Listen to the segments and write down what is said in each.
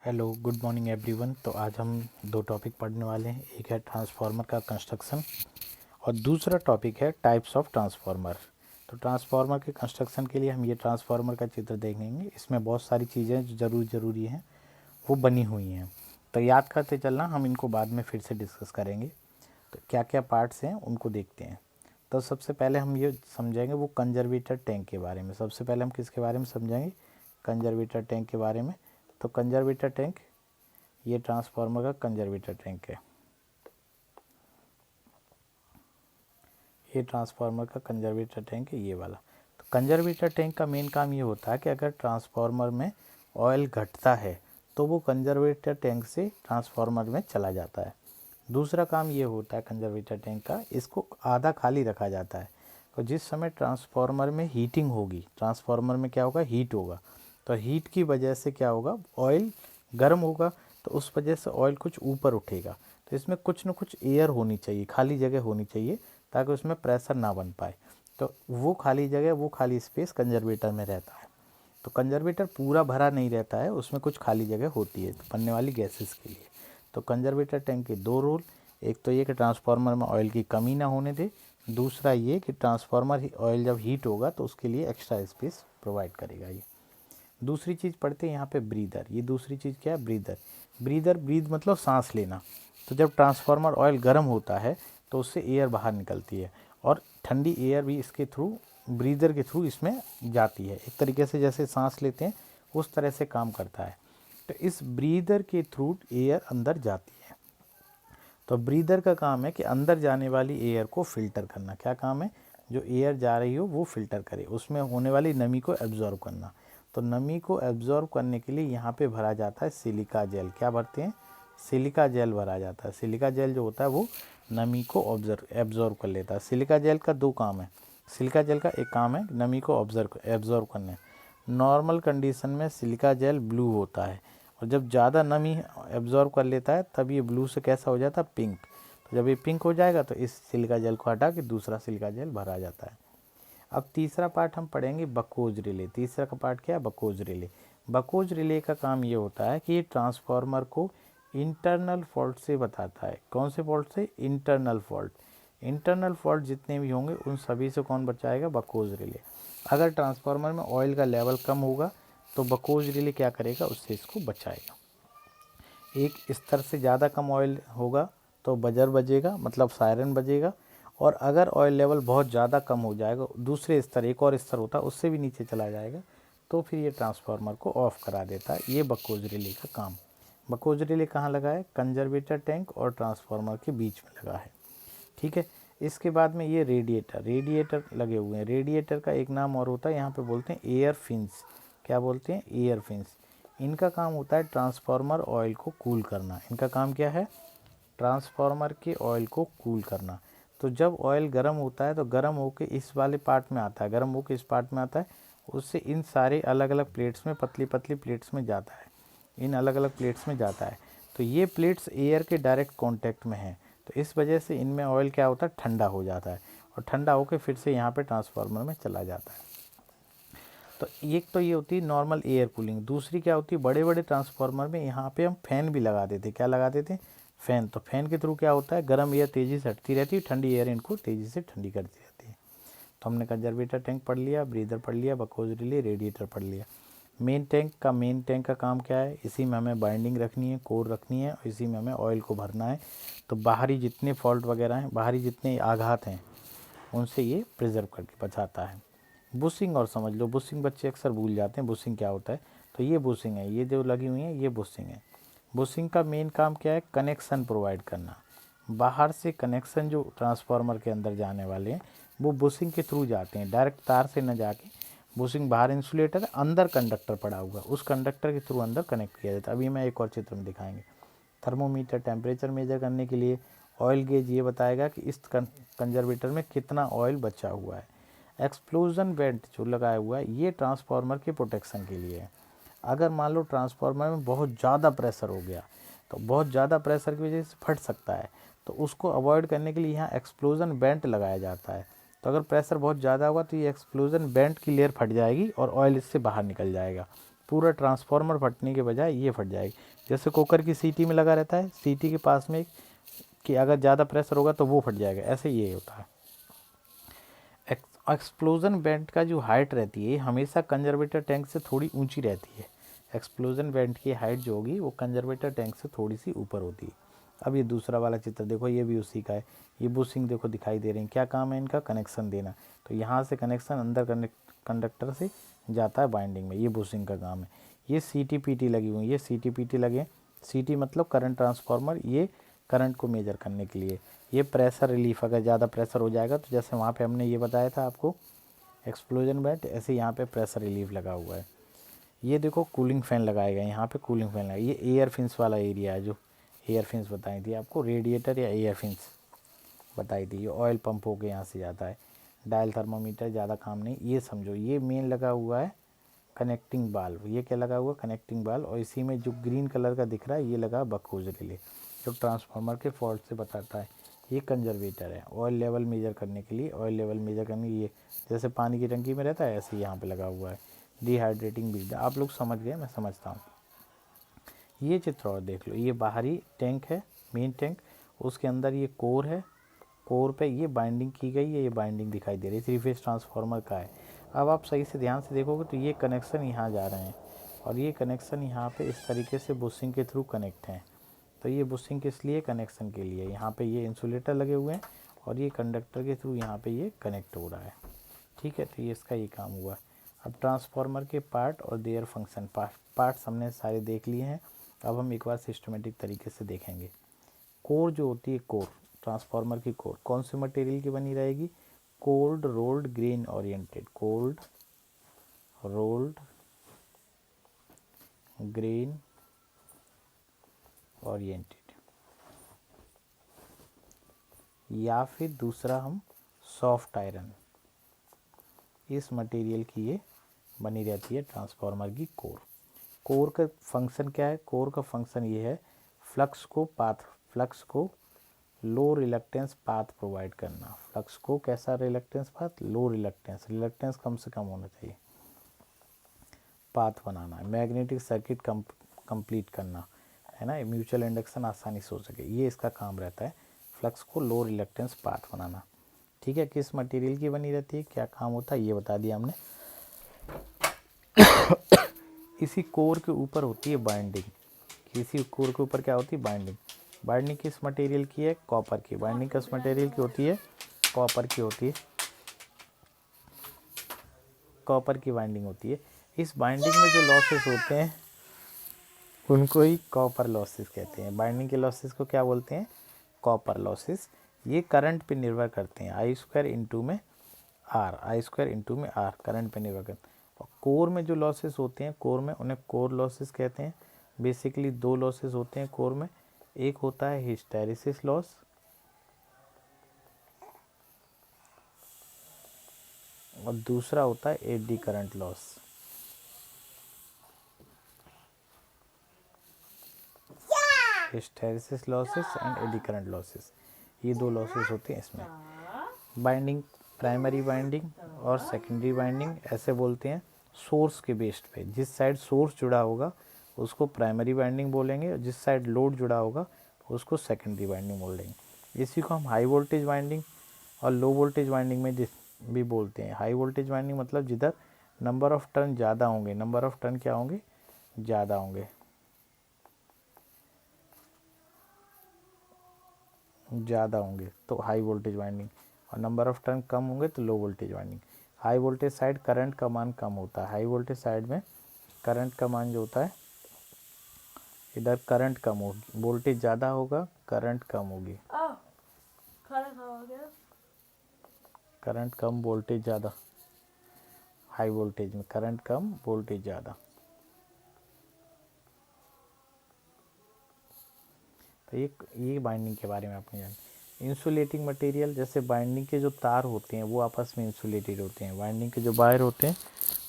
Hello good morning everyone. तो आज हम दो टॉपिक पढ़ने वाले हैं। एक है ट्रांसफार्मर का कंस्ट्रक्शन और दूसरा टॉपिक है टाइप्स ऑफ ट्रांसफार्मर। तो ट्रांसफार्मर के कंस्ट्रक्शन के लिए हम ये ट्रांसफार्मर का चित्र देखेंगे। इसमें बहुत सारी चीज़ें जो ज़रूरी हैं वो बनी हुई हैं, तो याद करते चलना, हम इनको बाद में फिर से डिस्कस करेंगे। तो क्या क्या पार्ट्स हैं उनको देखते हैं। तो सबसे पहले हम ये समझेंगे वो कंजर्वेटर टैंक के बारे में। सबसे पहले हम किसके बारे में समझेंगे? कंजर्वेटर टैंक के बारे में। तो कंजर्वेटर टैंक, ये ट्रांसफार्मर का कंजर्वेटर टैंक है। ये ट्रांसफार्मर का कंजर्वेटर टैंक है, ये वाला। तो कंजर्वेटर टैंक का मेन काम ये होता है कि अगर ट्रांसफार्मर में ऑयल घटता है तो वो कंजर्वेटर टैंक से ट्रांसफार्मर में चला जाता है। दूसरा काम ये होता है कंजर्वेटर टैंक का, इसको आधा खाली रखा जाता है। और जिस समय ट्रांसफार्मर में हीटिंग होगी, ट्रांसफार्मर में क्या होगा, हीट होगा, तो हीट की वजह से क्या होगा, ऑयल गर्म होगा, तो उस वजह से ऑयल कुछ ऊपर उठेगा। तो इसमें कुछ न कुछ एयर होनी चाहिए, खाली जगह होनी चाहिए, ताकि उसमें प्रेशर ना बन पाए। तो वो खाली जगह, वो खाली स्पेस कंजर्वेटर में रहता है। तो कंजर्वेटर पूरा भरा नहीं रहता है, उसमें कुछ खाली जगह होती है बनने वाली गैसेस के लिए। तो कंजर्वेटर टैंक के दो रोल, एक तो ये कि ट्रांसफार्मर में ऑयल की कमी ना होने दे, दूसरा ये कि ट्रांसफार्मर ऑयल जब हीट होगा तो उसके लिए एक्स्ट्रा स्पेस प्रोवाइड करेगा ये। दूसरी चीज़ पढ़ते हैं यहाँ पे ब्रीदर। ये दूसरी चीज़ क्या है? ब्रीदर। ब्रीदर, ब्रीद मतलब सांस लेना। तो जब ट्रांसफार्मर ऑयल गर्म होता है तो उससे एयर बाहर निकलती है और ठंडी एयर भी इसके थ्रू, ब्रीदर के थ्रू इसमें जाती है। एक तरीके से जैसे सांस लेते हैं उस तरह से काम करता है। तो इस ब्रीदर के थ्रू एयर अंदर जाती है। तो ब्रीदर का काम है कि अंदर जाने वाली एयर को फिल्टर करना। क्या काम है? जो एयर जा रही हो वो फिल्टर करे, उसमें होने वाली नमी को एब्जॉर्ब करना। तो नमी को एब्जॉर्ब करने के लिए यहाँ पे भरा जाता है सिलिका जेल। क्या भरते हैं? सिलिका जेल भरा जाता है। सिलिका जेल जो होता है वो नमी को एब्जॉर्ब कर लेता है। सिलिका जेल का दो काम है। सिलिका जेल का एक काम है नमी को एब्जॉर्ब करना। नॉर्मल कंडीशन में सिलिका जेल ब्लू होता है, और जब ज़्यादा नमी एब्जॉर्ब कर लेता है तब ये ब्लू से कैसा हो जाता है, पिंक। तो जब ये पिंक हो जाएगा तो इस सिलिका जेल को हटा के दूसरा सिलिका जेल भरा जाता है। अब तीसरा पार्ट हम पढ़ेंगे बकोज रिले। तीसरा का पार्ट क्या है? बकोज रिले। बकोज रिले का काम ये होता है कि ये ट्रांसफार्मर को इंटरनल फॉल्ट से बताता है। कौन से फॉल्ट से? Internal fault. इंटरनल फॉल्ट जितने भी होंगे उन सभी से कौन बचाएगा? बकोज रिले। अगर ट्रांसफार्मर में ऑयल का लेवल कम होगा तो बकोज रिले क्या करेगा? उससे इसको बचाएगा। एक स्तर से ज़्यादा कम ऑयल होगा तो बजर बजेगा, मतलब सायरन बजेगा। और अगर ऑयल लेवल बहुत ज़्यादा कम हो जाएगा, दूसरे स्तर, एक और स्तर होता है उससे भी नीचे चला जाएगा, तो फिर ये ट्रांसफार्मर को ऑफ करा देता है। ये बकोज रिले का काम। बकोज रिले कहाँ लगा है? कंजर्वेटर टैंक और ट्रांसफार्मर के बीच में लगा है। ठीक है। इसके बाद में ये रेडिएटर, रेडिएटर लगे हुए हैं। रेडिएटर का एक नाम और होता है, यहाँ पे बोलते हैं एयर फिन्स। क्या बोलते हैं? Air fins. इनका काम होता है ट्रांसफार्मर ऑयल को कूल करना। इनका काम क्या है? ट्रांसफार्मर के ऑयल को कूल करना। तो जब ऑयल गर्म होता है तो गर्म होकर इस वाले पार्ट में आता है, गर्म होकर इस पार्ट में आता है, उससे इन सारे अलग अलग प्लेट्स में, पतली पतली प्लेट्स में जाता है, इन अलग अलग प्लेट्स में जाता है। तो ये प्लेट्स एयर के डायरेक्ट कांटेक्ट में हैं, तो इस वजह से इनमें ऑयल क्या होता है? ठंडा हो जाता है, और ठंडा होकर फिर से यहाँ पे ट्रांसफार्मर में चला जाता है। तो एक तो ये होती है नॉर्मल एयर कूलिंग। दूसरी क्या होती है? बड़े बड़े ट्रांसफार्मर में यहाँ पे हम फैन भी लगा देते। क्या लगा देते? फैन। तो फैन के थ्रू क्या होता है? गर्म एयर तेज़ी से हटती रहती है, ठंडी एयर इनको तेज़ी से ठंडी करती रहती है। तो हमने कंजर्वेटर टैंक पढ़ लिया, ब्रीदर पढ़ लिया, बकोज रिले, रेडिएटर पढ़ लिया। मेन टैंक का काम क्या है? इसी में हमें बाइंडिंग रखनी है, कोर रखनी है, और इसी में हमें ऑयल को भरना है। तो बाहरी जितने फॉल्ट वगैरह हैं, बाहरी जितने आघात हैं, उनसे ये प्रिजर्व करके बचाता है। बुशिंग और समझ लो। बुशिंग बच्चे अक्सर भूल जाते हैं, बुशिंग क्या होता है। तो ये बुशिंग है, ये जो लगी हुई है ये बुशिंग है। बुशिंग का मेन काम क्या है? कनेक्शन प्रोवाइड करना। बाहर से कनेक्शन जो ट्रांसफार्मर के अंदर जाने वाले हैं वो बुशिंग के थ्रू जाते हैं, डायरेक्ट तार से न जाके। बुशिंग बाहर इंसुलेटर है, अंदर कंडक्टर पड़ा हुआ, उस कंडक्टर के थ्रू अंदर कनेक्ट किया जाता है। अभी मैं एक और चित्र में दिखाएंगे। थर्मोमीटर टेम्परेचर मेजर करने के लिए। ऑयल गेज ये बताएगा कि इस कंजर्वेटर में कितना ऑयल बचा हुआ है। एक्सप्लोजन वेंट जो लगाया हुआ है ये ट्रांसफार्मर के प्रोटेक्शन के लिए है। अगर मान लो ट्रांसफार्मर में बहुत ज़्यादा प्रेशर हो गया, तो बहुत ज़्यादा प्रेशर की वजह से फट सकता है, तो उसको अवॉइड करने के लिए यहाँ एक्सप्लोजन वेंट लगाया जाता है। तो अगर प्रेशर बहुत ज़्यादा होगा तो ये एक्सप्लोजन वेंट की लेयर फट जाएगी और ऑयल इससे बाहर निकल जाएगा, पूरा ट्रांसफार्मर फटने के बजाय ये फट जाएगी। जैसे कुकर की सीटी में लगा रहता है, सीटी के पास में कि अगर ज़्यादा प्रेशर होगा तो वो फट जाएगा, ऐसे ये होता है। एक्सप्लोजन वेंट का जो हाइट रहती है हमेशा कंजर्वेटर टैंक से थोड़ी ऊंची रहती है। एक्सप्लोजन वेंट की हाइट जो होगी वो कंजर्वेटर टैंक से थोड़ी सी ऊपर होती है। अब ये दूसरा वाला चित्र देखो, ये भी उसी का है। ये बुशिंग देखो दिखाई दे रही है, क्या काम है इनका, कनेक्शन देना। तो यहाँ से कनेक्शन अंदर कंडक्टर से जाता है बाइंडिंग में, ये बुशिंग का काम है। ये CT-PT लगी हुई है, ये CT-PT लगे, CT मतलब करंट ट्रांसफार्मर, ये करंट को मेजर करने के लिए। ये प्रेशर रिलीफ, अगर ज़्यादा प्रेशर हो जाएगा तो जैसे वहाँ पे हमने ये बताया था आपको एक्सप्लोजन वेंट, ऐसे यहाँ पे प्रेशर रिलीफ लगा हुआ है। ये देखो कूलिंग फ़ैन लगाए गए, यहाँ पे कूलिंग फ़ैन लगा। ये एयर फिन्स वाला एरिया है, जो एयर फिन्स बताई थी आपको, रेडिएटर या एयर फिन्स बताई थी। ये ऑयल पंप होके यहाँ से जाता है। डायल थर्मामीटर ज़्यादा काम नहीं, ये समझो। ये मेन लगा हुआ है कनेक्टिंग बाल्व, ये क्या लगा हुआ कनेक्टिंग बाल्व, और इसी में जो ग्रीन कलर का दिख रहा है ये लगा बकहोज़ रिले, जो ट्रांसफार्मर के फॉल्ट से बताता है। ये कंजर्वेटर है, ऑयल लेवल मेजर करने के लिए, ऑयल लेवल मेजर करने के लिए जैसे पानी की टंकी में रहता है ऐसे यहाँ पे लगा हुआ है। डिहाइड्रेटिंग भी, आप लोग समझ गए, मैं समझता हूँ। ये चित्र और देख लो, ये बाहरी टैंक है, मेन टैंक, उसके अंदर ये कोर है, कोर पे ये बाइंडिंग की गई है, ये बाइंडिंग दिखाई दे रही है, 3 फेज ट्रांसफार्मर का है। अब आप सही से ध्यान से देखोगे तो ये कनेक्शन यहाँ जा रहे हैं और ये कनेक्शन यहाँ पे इस तरीके से बुशिंग के थ्रू कनेक्ट हैं। तो ये बुशिंग किस लिए, कनेक्शन के लिए। यहाँ पे ये इंसुलेटर लगे हुए हैं और ये कंडक्टर के थ्रू यहाँ पे ये कनेक्ट हो रहा है। ठीक है, तो ये इसका ये काम हुआ। अब ट्रांसफार्मर के पार्ट और देयर फंक्शन, पार्ट्स हमने सारे देख लिए हैं। अब हम एक बार सिस्टमेटिक तरीके से देखेंगे। कोर जो होती है, कोर ट्रांसफार्मर की कोर कौन से मटेरियल की बनी रहेगी, cold rolled grain oriented, cold rolled grain oriented, या फिर दूसरा हम सॉफ्ट आयरन, इस मटेरियल की ये बनी रहती है ट्रांसफार्मर की कोर। कोर का फंक्शन क्या है, कोर का फंक्शन ये है फ्लक्स को लो रिलक्टेंस पाथ प्रोवाइड करना। फ्लक्स को कैसा रिलक्टेंस पाथ, लो रिलक्टेंस कम से कम होना चाहिए, पाथ बनाना है। मैग्नेटिक सर्किट कंप्लीट करना है ना, म्यूचुअल इंडक्शन आसानी से हो सके, ये इसका काम रहता है, फ्लक्स को लो रिलक्टेंस पाथ बनाना। ठीक है, किस मटेरियल की बनी रहती है, क्या काम होता है, ये बता दिया हमने। इसी कोर के ऊपर होती है बाइंडिंग, इसी कोर के ऊपर क्या होती है, बाइंडिंग। बाइंडिंग किस मटेरियल की है, कॉपर की। बाइंडिंग किस मटेरियल की होती है, कॉपर की होती है, कॉपर की बाइंडिंग होती है। इस बाइंडिंग में जो लॉसेस होते हैं उनको ही कॉपर लॉसेस कहते हैं। बाइंडिंग के लॉसेस को क्या बोलते हैं, कॉपर लॉसेस। ये करंट पे निर्भर करते हैं, I² इंटू में R करंट पे निर्भर करते हैं। और कोर में जो लॉसेस होते हैं, कोर में, उन्हें कोर लॉसेस कहते हैं। बेसिकली 2 लॉसेस होते हैं कोर में, एक होता है हिस्टैरिसीस लॉस और दूसरा होता है eddy current loss. Hysteresis losses and eddy current losses, ये 2 लॉसेस होते हैं इसमें। बाइंडिंग, प्राइमरी बाइंडिंग और सेकेंडरी बाइंडिंग ऐसे बोलते हैं सोर्स के बेस्ड पे। जिस साइड सोर्स जुड़ा होगा उसको प्राइमरी बाइंडिंग बोलेंगे और जिस साइड लोड जुड़ा होगा उसको सेकेंडरी बाइंडिंग बोलेंगे। इसी को हम हाई वोल्टेज बाइंडिंग और लो वोल्टेज बाइंडिंग में भी बोलते हैं। हाई वोल्टेज बाइंडिंग मतलब जिधर नंबर ऑफ टर्न ज़्यादा होंगे, नंबर ऑफ टर्न क्या होंगे, ज़्यादा होंगे, तो हाई वोल्टेज वाइंडिंग, और नंबर ऑफ टर्न कम होंगे तो low voltage winding. High voltage side current का मान कम होता है, हाई वोल्टेज साइड में करंट का मान जो होता है, इधर करंट कम होगी, वोल्टेज ज़्यादा होगा, करंट कम होगी, करंट कम वोल्टेज ज़्यादा। हाई वोल्टेज में करंट कम वोल्टेज ज़्यादा। तो ये बाइंडिंग के बारे में आपने जाना। इंसुलेटिंग मटेरियल, जैसे बाइंडिंग के जो तार होते हैं वो आपस में इंसुलेटेड होते हैं, बाइंडिंग के जो वायर होते हैं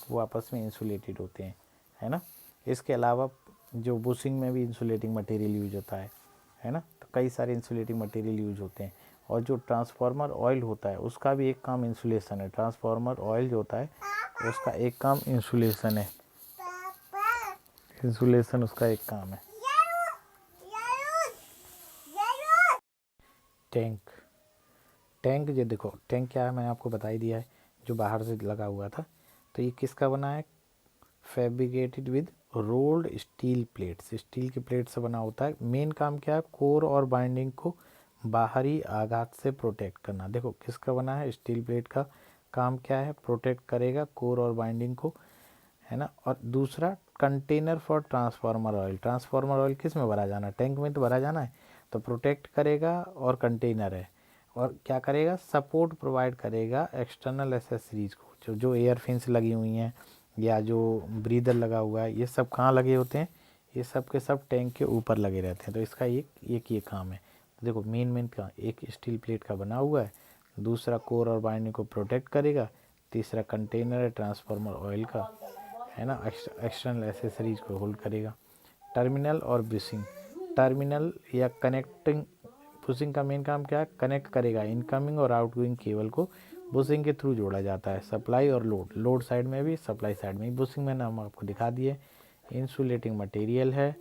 वो आपस में इंसुलेटेड होते हैं, है ना। इसके अलावा जो बुशिंग में भी इंसुलेटिंग मटेरियल यूज होता है ना। तो कई सारे इंसुलेटिंग मटेरियल यूज होते हैं। और जो ट्रांसफार्मर ऑयल होता है उसका भी एक काम इंसुलेशन है। ट्रांसफार्मर ऑयल जो होता है उसका एक काम इंसुलेशन है। इंसुलेशन उसका एक काम है। टैंक, टैंक जो देखो टैंक क्या है मैंने आपको बता ही दिया है, जो बाहर से लगा हुआ था। तो ये किसका बना है? Fabricated with rolled steel plates, steel की प्लेट से बना होता है। मेन काम क्या है? कोर और बाइंडिंग को बाहरी आघात से प्रोटेक्ट करना। देखो किसका बना है? स्टील प्लेट का काम क्या है? प्रोटेक्ट करेगा कोर और बाइंडिंग को, है ना। और दूसरा container for transformer oil, transformer oil किस में भरा जाना है? टैंक में तो भरा जाना है, तो प्रोटेक्ट करेगा और कंटेनर है। और क्या करेगा? सपोर्ट प्रोवाइड करेगा एक्सटर्नल एसेसरीज को, जो एयर फिन्स लगी हुई हैं या जो ब्रीदर लगा हुआ है, ये सब कहाँ लगे होते हैं? ये सब के सब टैंक के ऊपर लगे रहते हैं। तो इसका एक ये काम है। तो देखो मेन का एक स्टील प्लेट का बना हुआ है, दूसरा कोर और बाइंडिंग को प्रोटेक्ट करेगा, तीसरा कंटेनर है ट्रांसफार्मर ऑयल का, है ना, एक्सटर्नल एसेसरीज को होल्ड करेगा। टर्मिनल और बुशिंग, टर्मिनल या कनेक्टिंग, बुशिंग का मेन काम क्या है? कनेक्ट करेगा इनकमिंग और आउटगोइंग केबल को, बुशिंग के थ्रू जोड़ा जाता है। सप्लाई और लोड, लोड साइड में भी सप्लाई साइड में भी बुशिंग मैंने हम आपको दिखा दिए। इंसुलेटिंग मटेरियल है,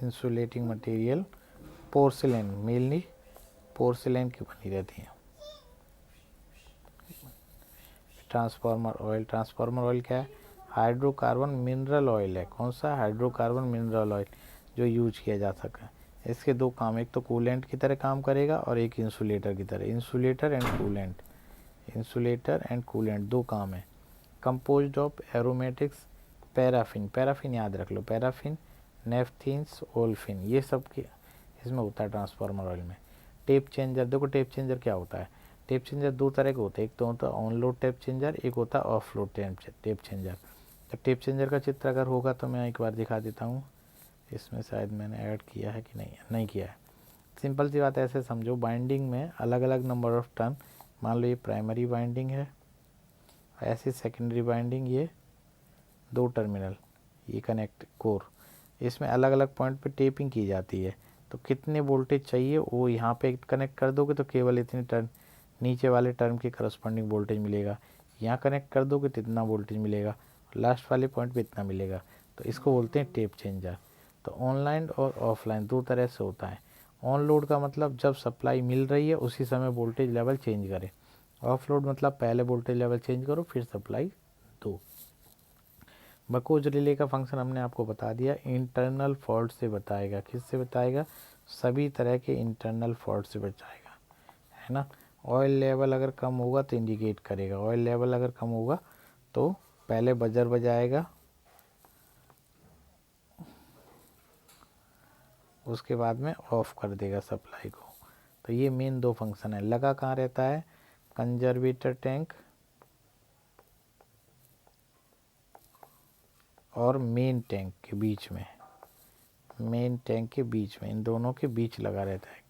insulating material porcelain, mainly porcelain की बनी रहती है। ट्रांसफार्मर ऑयल, ट्रांसफार्मर ऑयल क्या है? हाइड्रोकार्बन मिनरल ऑयल है। कौन सा? हाइड्रोकार्बन मिनरल ऑयल, जो यूज किया जा सका है। इसके दो काम, एक तो कूलेंट की तरह काम करेगा और एक इंसुलेटर की तरह। Insulator and coolant, insulator and coolant दो काम है। Composed of aromatics, paraffin, paraffin याद रख लो, पैराफिन, नेफ्थीन्स, ओल्फिन, ये सब की इसमें होता है ट्रांसफार्मर ऑयल में। टेप चेंजर, देखो टेप चेंजर क्या होता है? टेप चेंजर दो तरह के होते हैं, एक तो होता है ऑन लोड टेप चेंजर, एक होता है ऑफ लोड टेप चेंजर। तो टेप चेंजर का चित्र अगर होगा तो मैं एक बार दिखा देता हूँ। इसमें शायद मैंने ऐड किया है कि नहीं किया है। सिंपल सी बात है, ऐसे समझो बाइंडिंग में अलग अलग नंबर ऑफ टर्न, मान लो ये प्राइमरी बाइंडिंग है, ऐसी सेकेंडरी बाइंडिंग, ये दो टर्मिनल, ये कनेक्ट कोर, इसमें अलग अलग पॉइंट पे टेपिंग की जाती है। तो कितने वोल्टेज चाहिए वो यहाँ पे कनेक्ट कर दोगे तो केवल इतनी टर्न नीचे वाले टर्म के करस्पॉन्डिंग वोल्टेज मिलेगा। यहाँ कनेक्ट कर दोगे तो इतना वोल्टेज मिलेगा, लास्ट वाले पॉइंट पे इतना मिलेगा। तो इसको बोलते हैं टेप चेंजर। तो ऑनलाइन और ऑफलाइन दो तरह से होता है। ऑन लोड का मतलब जब सप्लाई मिल रही है उसी समय वोल्टेज लेवल चेंज करें। ऑफ लोड मतलब पहले वोल्टेज लेवल चेंज करो फिर सप्लाई दो। बकोज रिले का फंक्शन हमने आपको बता दिया, इंटरनल फॉल्ट से बताएगा। किससे बताएगा? सभी तरह के इंटरनल फॉल्ट से बचाएगा, है ना। ऑयल लेवल अगर कम होगा तो इंडिकेट करेगा, ऑयल लेवल अगर कम होगा तो पहले बजर बजाएगा, उसके बाद में ऑफ कर देगा सप्लाई को। तो ये मेन दो फंक्शन है। लगा कहाँ रहता है? कंजर्वेटर टैंक और मेन टैंक के बीच में, मेन टैंक के बीच में, इन दोनों के बीच लगा रहता है।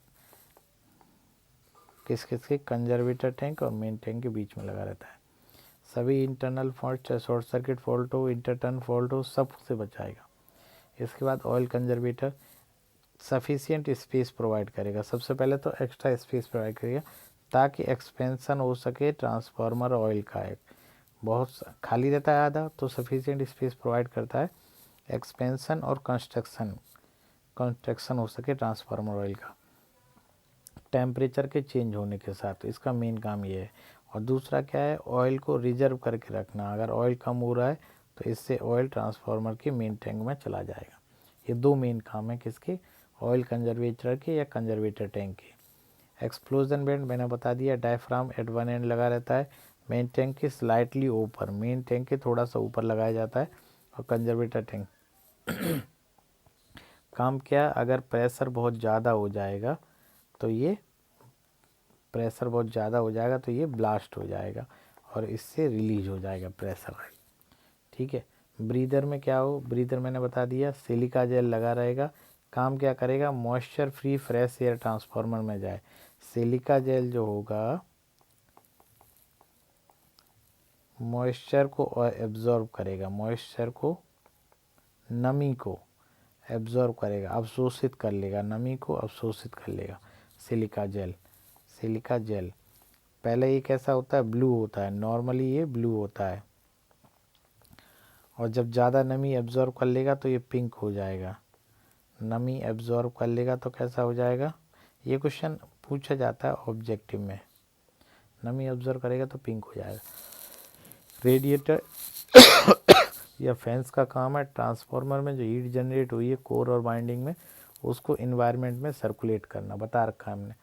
किस किस के? कंजर्वेटर टैंक और मेन टैंक के बीच में लगा रहता है। सभी इंटरनल फॉल्ट, चाहे शॉर्ट सर्किट फॉल्ट हो, इंटरटर्न फॉल्ट हो, सब से बचाएगा। इसके बाद oil conservator sufficient space provide करेगा। सबसे पहले तो एक्स्ट्रा स्पेस प्रोवाइड करेगा ताकि एक्सपेंशन हो सके ट्रांसफार्मर ऑयल का। एक बहुत खाली रहता है आधा, तो सफिशिएंट स्पेस प्रोवाइड करता है एक्सपेंशन और कंस्ट्रक्शन हो सके ट्रांसफार्मर ऑयल का टेम्परेचर के चेंज होने के साथ। इसका मेन काम ये है। और दूसरा क्या है? ऑयल को रिजर्व करके रखना। अगर ऑयल कम हो रहा है तो इससे ऑयल ट्रांसफार्मर के मेन टैंक में चला जाएगा। ये दो मेन काम है किसके? ऑयल कंजर्वेटर के या कंजर्वेटर टैंक के। एक्सप्लोजन बेंड मैंने बता दिया, डायफ्राम एट वन एंड लगा रहता है, मेन टैंक के स्लाइटली ऊपर, मेन टैंक के थोड़ा सा ऊपर लगाया जाता है। और कंजर्वेटर टैंक काम क्या? अगर प्रेशर बहुत ज़्यादा हो जाएगा तो ये प्रेशर बहुत ज़्यादा हो जाएगा तो ये ब्लास्ट हो जाएगा और इससे रिलीज हो जाएगा प्रेशर, ठीक है। ब्रीदर में क्या हो? ब्रीदर मैंने बता दिया, सिलिका जेल लगा रहेगा। काम क्या करेगा? Moisture free fresh air transformer में जाए। सिलिका जेल जो होगा मॉइस्चर को एब्जॉर्ब करेगा, मॉइस्चर को, नमी को एब्जॉर्ब करेगा, अवशोषित कर लेगा, नमी को अवशोषित कर लेगा। सिलिका जेल, सिलिका जेल पहले ये कैसा होता है, ब्लू होता है, नॉर्मली ये ब्लू होता है, और जब ज़्यादा नमी एब्जॉर्ब कर लेगा तो ये पिंक हो जाएगा। नमी एब्जॉर्ब कर लेगा तो कैसा हो जाएगा, ये क्वेश्चन पूछा जाता है ऑब्जेक्टिव में, नमी एब्जॉर्ब करेगा तो पिंक हो जाएगा। रेडिएटर या फैंस का काम है ट्रांसफार्मर में जो हीट जनरेट हुई है कोर और वाइंडिंग में, उसको इन्वायरमेंट में सर्कुलेट करना, बता रखा है हमने।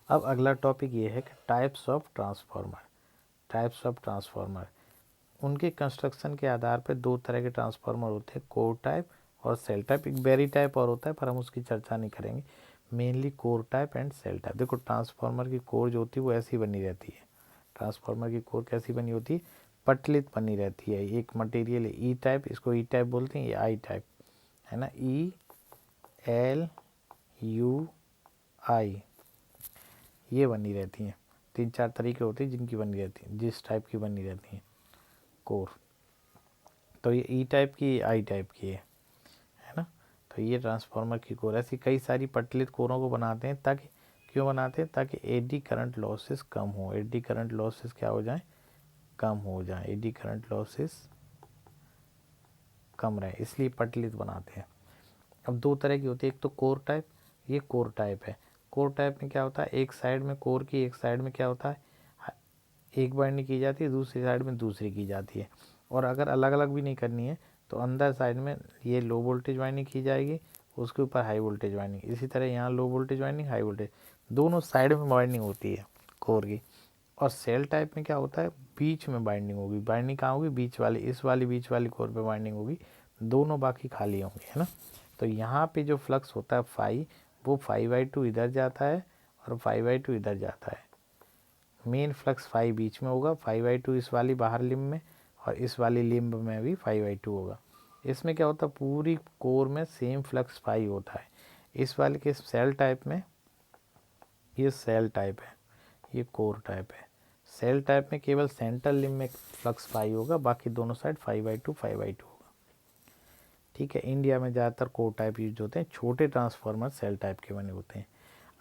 अब अगला टॉपिक ये है कि types of transformer. Types of transformer, उनके कंस्ट्रक्शन के आधार पर दो तरह के ट्रांसफार्मर होते हैं, कोर टाइप और सेल टाइप। एक बेरी टाइप और होता है पर हम उसकी चर्चा नहीं करेंगे, mainly core type and shell type. देखो ट्रांसफार्मर की कोर जो होती है वो ऐसी बनी रहती है, ट्रांसफार्मर की कोर कैसी बनी होती है, पतलित बनी रहती है। एक मटेरियल ई टाइप, इसको ई टाइप बोलते हैं, ये आई टाइप है ना, ई एल यू आई, ये बनी रहती हैं। 3-4 तरीके होते हैं जिनकी बनी रहती हैं, जिस टाइप की बनी रहती हैं कोर। तो ये ई टाइप की, आई टाइप की है ना। तो ये ट्रांसफार्मर की कोर, ऐसी कई सारी पतलित कोरों को बनाते हैं, ताकि क्यों बनाते हैं, ताकि एडी करंट लॉसेस कम हो। एडी करंट लॉसेस क्या हो जाए, कम हो जाए, एडी करंट लॉसेस कम रहे, इसलिए पतलित बनाते हैं। अब दो तरह की होती है, एक तो कोर टाइप, ये कोर टाइप है। कोर टाइप में क्या होता है, एक साइड में कोर की, एक साइड में क्या होता है, एक बाइंडिंग की जाती है, दूसरी साइड में दूसरी की जाती है। और अगर अलग अलग भी नहीं करनी है तो अंदर साइड में ये लो वोल्टेज वाइंडिंग की जाएगी, उसके ऊपर हाई वोल्टेज वाइंडिंग, इसी तरह यहाँ low voltage winding, high voltage, दोनों साइड में वाइंडिंग होती है कोर की। और सेल टाइप में क्या होता है, बीच में बाइंडिंग होगी। बाइंडिंग कहाँ होगी, बीच वाली, इस वाली बीच वाली कोर पे बाइंडिंग होगी, दोनों बाकी खाली होंगे, है ना। तो यहाँ पे जो फ्लक्स होता है फाई, वो 5/2 इधर जाता है और 5/2 इधर जाता है। मेन फ्लक्स 5 बीच में होगा, 5/2 इस वाली बाहर लिम्ब में, और इस वाली लिम्ब में भी 5/2 होगा। इसमें क्या होता है, पूरी कोर में सेम फ्लक्स 5 होता है। इस वाले के सेल टाइप में, ये सेल टाइप है, ये कोर टाइप है। सेल टाइप में केवल सेंट्रल लिम्ब में फ्लक्स 5 होगा, बाकी दोनों साइड 5/2 5/2 होगा। ठीक है, इंडिया में ज़्यादातर कोर टाइप यूज होते हैं, छोटे ट्रांसफार्मर सेल टाइप के बने होते हैं।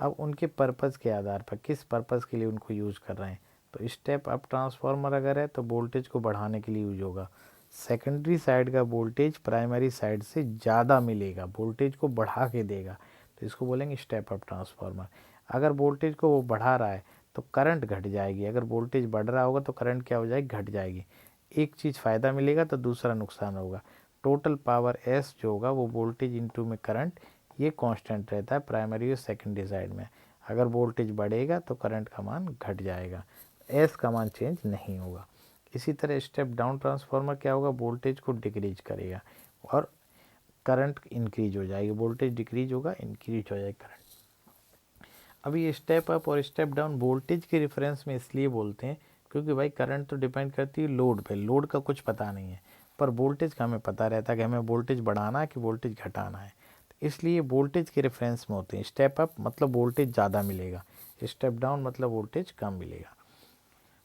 अब उनके पर्पज़ के आधार पर किस पर्पज़ के लिए उनको यूज़ कर रहे हैं, तो स्टेप अप ट्रांसफार्मर अगर है तो वोल्टेज को बढ़ाने के लिए यूज होगा। सेकेंडरी साइड का वोल्टेज प्राइमरी साइड से ज़्यादा मिलेगा, वोल्टेज को बढ़ा के देगा, तो इसको बोलेंगे स्टेप अप ट्रांसफार्मर। अगर वोल्टेज को वो बढ़ा रहा है तो करंट घट जाएगी, अगर वोल्टेज बढ़ रहा होगा तो करंट क्या हो जाएगी, घट जाएगी। एक चीज़ फ़ायदा मिलेगा तो दूसरा नुकसान होगा। टोटल पावर एस जो होगा वो वोल्टेज इंटू में करंट, ये कांस्टेंट रहता है प्राइमरी और सेकेंडरी साइड में। अगर वोल्टेज बढ़ेगा तो करंट का मान घट जाएगा, एस का मान चेंज नहीं होगा। इसी तरह स्टेप डाउन ट्रांसफार्मर क्या होगा, वोल्टेज को डिक्रीज करेगा और करंट इंक्रीज हो जाएगी, वोल्टेज डिक्रीज होगा, इंक्रीज हो जाएगा करंट। अभी ये स्टेप अप और स्टेप डाउन वोल्टेज के रेफरेंस में इसलिए बोलते हैं क्योंकि भाई करंट तो डिपेंड करती है लोड पे, लोड का कुछ पता नहीं है, पर वोल्टेज का हमें पता रहता है कि हमें वोल्टेज बढ़ाना है कि वोल्टेज घटाना है, तो इसलिए वोल्टेज के रेफरेंस में होते हैं। स्टेप अप मतलब वोल्टेज ज़्यादा मिलेगा, स्टेप डाउन मतलब वोल्टेज कम मिलेगा।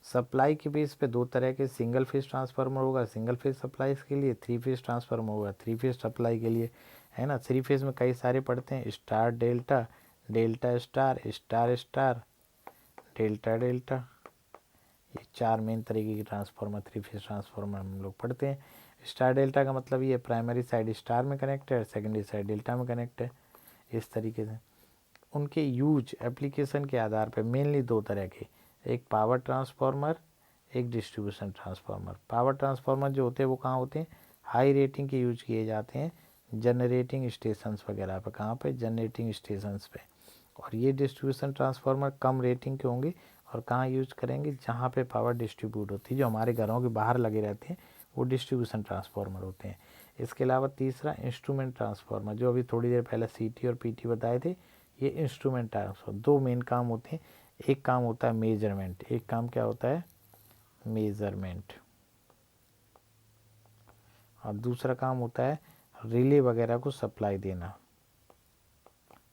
सप्लाई के बेस पे दो तरह के सिंगल फेज ट्रांसफार्मर होगा, सिंगल फेज सप्लाई के लिए, थ्री फेज ट्रांसफार्मर होगा थ्री फेज सप्लाई के लिए, है ना। थ्री फेज में कई सारे पढ़ते हैं, star delta, delta star, star star, delta delta, ये चार मेन तरीके की ट्रांसफार्मर, थ्री फेज ट्रांसफार्मर हम लोग पढ़ते हैं। स्टार डेल्टा का मतलब ये प्राइमरी साइड स्टार में कनेक्ट है, सेकेंडरी साइड डेल्टा में कनेक्ट है, इस तरीके से। उनके यूज एप्लीकेशन के आधार पर मेनली दो तरह के, एक पावर ट्रांसफार्मर, एक डिस्ट्रीब्यूशन ट्रांसफार्मर। पावर ट्रांसफार्मर जो होते हैं वो कहाँ होते हैं, हाई रेटिंग के यूज किए जाते हैं जनरेटिंग स्टेशंस वगैरह पे, कहाँ पे, जनरेटिंग स्टेशंस पे। और ये डिस्ट्रीब्यूशन ट्रांसफार्मर कम रेटिंग के होंगे और कहाँ यूज करेंगे, जहाँ पे पावर डिस्ट्रीब्यूट होती है, जो हमारे घरों के बाहर लगे रहते हैं वो डिस्ट्रीब्यूशन ट्रांसफार्मर होते हैं। इसके अलावा तीसरा इंस्ट्रूमेंट ट्रांसफार्मर, जो अभी थोड़ी देर पहले सीटी और पीटी बताए थे, ये इंस्ट्रूमेंट ट्रांसफर। दो मेन काम होते हैं, एक काम होता है मेजरमेंट, एक काम क्या होता है, मेजरमेंट, और दूसरा काम होता है रिले वगैरह को सप्लाई देना,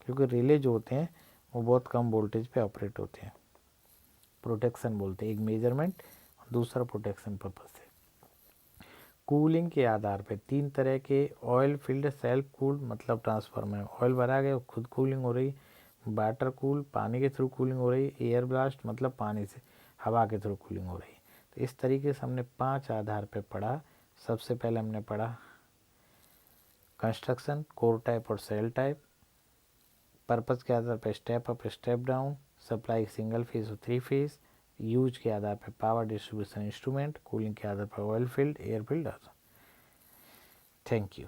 क्योंकि रिले जो होते हैं वो बहुत कम वोल्टेज पे ऑपरेट होते हैं। प्रोटेक्शन बोलते हैं, एक मेजरमेंट और दूसरा प्रोटेक्शन पर्पज से। कूलिंग के आधार पे तीन तरह के ऑयल फील्ड सेल्फ कूल्ड मतलब ट्रांसफार्मर, ऑयल भरा गया खुद कूलिंग हो रही, वाटर कूल पानी के थ्रू कूलिंग हो रही है, एयर ब्लास्ट मतलब पानी से हवा के थ्रू कूलिंग हो रही है। तो इस तरीके से हमने 5 आधार पे पढ़ा। सबसे पहले हमने पढ़ा कंस्ट्रक्शन, कोर टाइप और सेल टाइप, पर्पज़ के आधार पर step up step down, supply single phase और 3 फेज, यूज के आधार पर पावर डिस्ट्रीब्यूशन इंस्ट्रूमेंट, कूलिंग के आधार पर oil field, air field. Thank you.